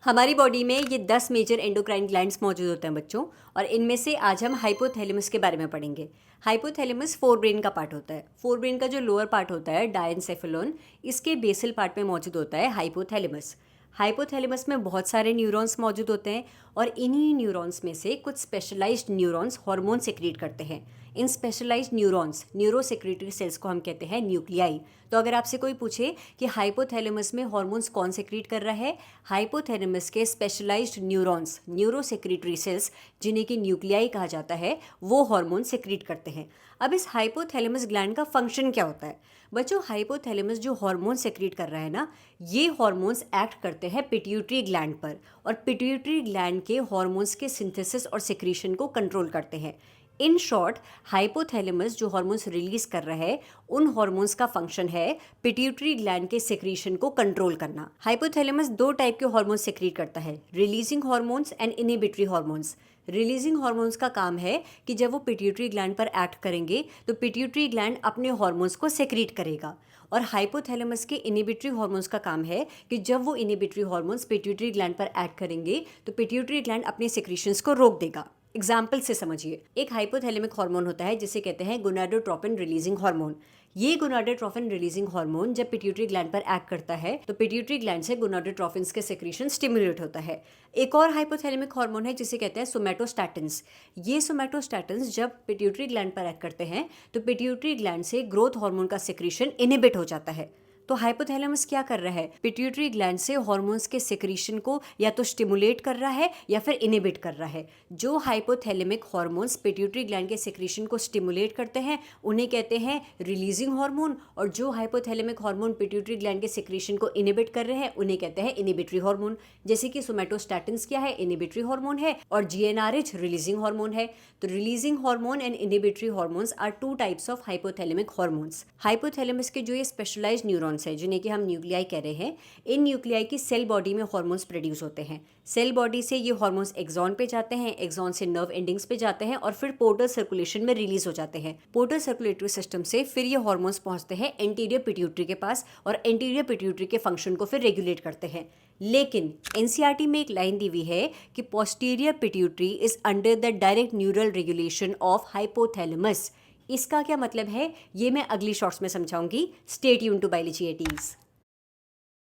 हमारी बॉडी में ये 10 मेजर एंडोक्राइन ग्लैंड्स मौजूद होते हैं बच्चों, और इनमें से आज हम हाइपोथैलेमस के बारे में पढ़ेंगे। हाइपोथैलेमस फोर ब्रेन का पार्ट होता है। फोर ब्रेन का जो लोअर पार्ट होता है डायनसेफेलोन, इसके बेसल पार्ट में मौजूद होता है हाइपोथैलेमस। हाइपोथैलेमस में बहुत सारे न्यूरॉन्स मौजूद होते हैं और इन्हीं न्यूरॉन्स में से कुछ स्पेशलाइज्ड न्यूरॉन्स हार्मोन सेक्रेट करते हैं। इन specialised neurons, neuro secretary cells को हम कहते हैं न्यूक्लियाई। तो अगर आपसे कोई पूछे कि हाइपोथैलेमस में हार्मोन्स कौन सेक्रेट कर रहा है, हाइपोथैलेमस के specialised neurons, neuro secretary cells जिन्हें कि न्यूक्लियाई कहा जाता है, वो हार्मोन सेक्रेट करते हैं। अब इस हाइपोथैलेमस ग्लैंड का फंक्शन क्या होता है बच्चों? हाइपोथैलेमस जो हार्मोन सेक्रेट कर रहा है ना, ये हार्मोन्स एक्ट करते हैं पिट्यूटरी ग्लैंड पर, और पिट्यूटरी ग्लैंड के हार्मोन्स के सिंथेसिस और सेक्रीशन को कंट्रोल करते हैं। इन शॉर्ट, हाइपोथैलेमस जो हार्मोन्स रिलीज कर रहा है, उन हार्मोन्स का फंक्शन है पिट्यूटरी ग्लैंड के सेक्रीशन को कंट्रोल करना। हाइपोथैलेमस दो टाइप के हार्मोन्स सेक्रेट करता है, releasing hormones and inhibitory hormones. Releasing hormones का काम है कि जब वो पिट्यूटरी ग्लैंड पर एक्ट करेंगे तो पिट्यूटरी ग्लैंड अपने हार्मोन्स को सेक्रेट करेगा, और हाइपोथैलेमस के इनहिबिटरी हार्मोन्स का काम है कि जब वो इनहिबिटरी हार्मोन्स पिट्यूटरी ग्लैंड पर एक्ट करेंगे तो पिट्यूटरी ग्लैंड अपने सेक्रीशंस को रोक देगा। एग्जाम्पल से समझिए, एक हाइपोथैलेमिक हार्मोन होता है जिसे कहते हैं गोनाडोट्रोपिन रिलीजिंग हार्मोन। ये गोनाडोट्रोपिन रिलीजिंग हार्मोन जब पिट्यूटरी ग्लैंड पर एक्ट करता है तो पिट्यूटरी ग्लैंड से गोनाडोट्रोपिन्स के सेक्रीशन स्टिमुलेट होता है। एक और हाइपोथैलेमिक हार्मोन है जिसे कहते हैं सोमैटोस्टैटिन्स। ये सोमैटोस्टैटिन्स जब पिट्यूटरी ग्लैंड पर एक्ट करते हैं तो पिट्यूटरी ग्लैंड से ग्रोथ हार्मोन का सेक्रीशन इनहिबिट हो जाता है। तो हाइपोथैलेमस क्या कर रहा है? पिट्यूटरी ग्लैंड से हार्मोन्स के सेक्रीशन को या तो स्टिमुलेट कर रहा है या फिर इनहिबिट कर रहा है। जो हाइपोथैलेमिक हार्मोन्स पिट्यूटरी ग्लैंड के सेक्रीशन को स्टिमुलेट करते हैं उन्हें कहते हैं रिलीजिंग हार्मोन, और जो हाइपोथैलेमिक हार्मोन पिट्यूटरी ग्लैंड के सेक्रीशन को इनहिबिट कर रहे हैं उन्हें कहते हैं इनहिबिटरी हार्मोन। जैसे कि सोमैटोस्टैटिन्स क्या है? इनहिबिटरी हार्मोन है, और जीएनआरएच रिलीजिंग हार्मोन है। तो releasing hormone and inhibitory hormones are two types of hypothalamic hormones. Hypothalamus के जो ये स्पेशलाइज्ड न्यूरॉन्स है जिन्हें कि हम न्यूक्लियाई कह रहे हैं, इन न्यूक्लियाई की सेल बॉडी में हार्मोन्स प्रोड्यूस होते हैं। सेल बॉडी से ये हार्मोन्स एक्सॉन पे जाते हैं, एक्सॉन से नर्व एंडिंग्स पे जाते हैं और फिर पोर्टल सर्कुलेशन में रिलीज हो जाते हैं। पोर्टल सर्कुलेटरी सिस्टम से फिर ये हार्मोन्स पहुंचते हैं एंटीरियर पिट्यूटरी के पास, और एंटीरियर पिट्यूटरी के फंक्शन को फिर रेगुलेट करते हैं। लेकिन एनसीईआरटी में एक लाइन दी हुई है कि posterior pituitary is under the direct neural regulation of hypothalamus. इसका क्या मतलब है ये मैं अगली शॉर्ट्स में समझाऊंगी। Stay tuned to biology eighties.